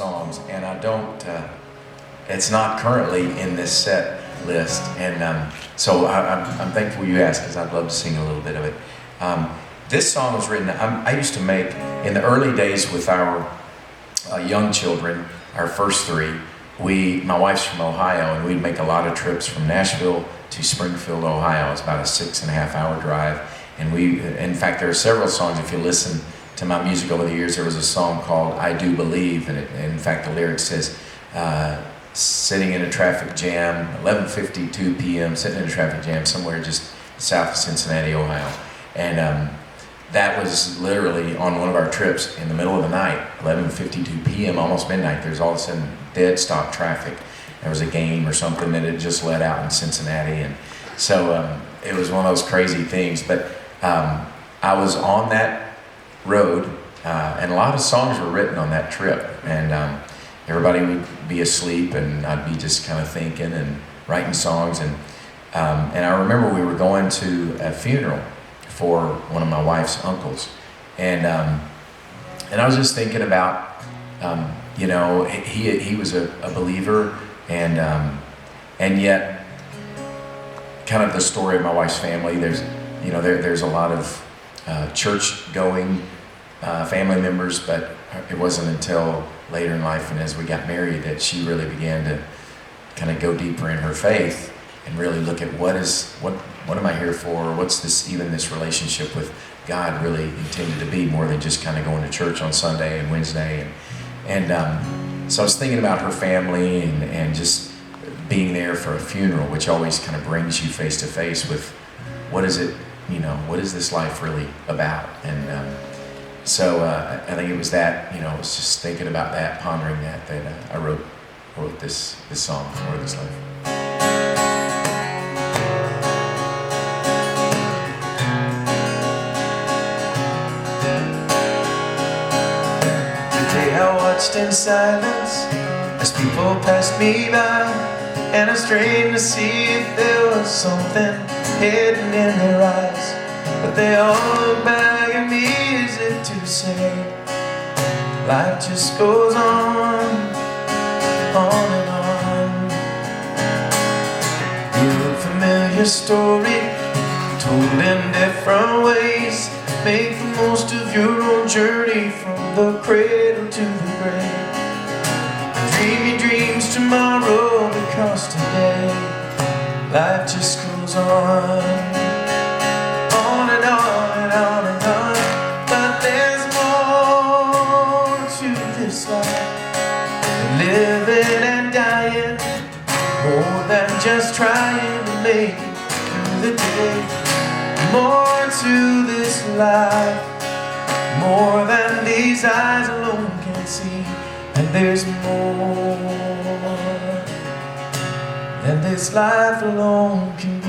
songs, and I don't, it's not currently in this set list, and so I'm thankful you asked, because I'd love to sing a little bit of it. This song was written, I used to make, in the early days with our young children, our first three, my wife's from Ohio, and we'd make a lot of trips from Nashville to Springfield, Ohio. It's about a 6.5 hour drive, and in fact, there are several songs. If you listen to my music over the years, there was a song called "I Do Believe," and in fact, the lyric says, sitting in a traffic jam, 11:52 p.m., sitting in a traffic jam somewhere just south of Cincinnati, Ohio. And that was literally on one of our trips in the middle of the night, 11:52 p.m., almost midnight. There's all of a sudden dead stop traffic. There was a game or something that had just let out in Cincinnati, and so it was one of those crazy things. But I was on that road, and a lot of songs were written on that trip, and everybody would be asleep, and I'd be just kind of thinking and writing songs, and I remember we were going to a funeral for one of my wife's uncles, and I was just thinking about, you know, he was a believer, and yet kind of the story of my wife's family. There's a lot of church-going family members, but it wasn't until later in life and as we got married that she really began to kind of go deeper in her faith and really look at what am I here for? What's this relationship with God really intended to be, more than just kind of going to church on Sunday and Wednesday, and so I was thinking about her family and just being there for a funeral, which always kind of brings you face to face with what is this life really about? And so I think it was that, I was just thinking about that, pondering that I wrote this song, "For This Life." Today I watched in silence as people passed me by, and I strained to see if there was something hidden in their eyes. But they all look back at me as if to say, life just goes on and on. Your familiar story, told in different ways. Make the most of your own journey from the cradle to the grave. Dream your dreams tomorrow, because today life just goes on and on and on and on. But there's more to this life than living and dying, more than just trying to make it through the day. More to this life, more than these eyes alone can see. And there's more than this life alone can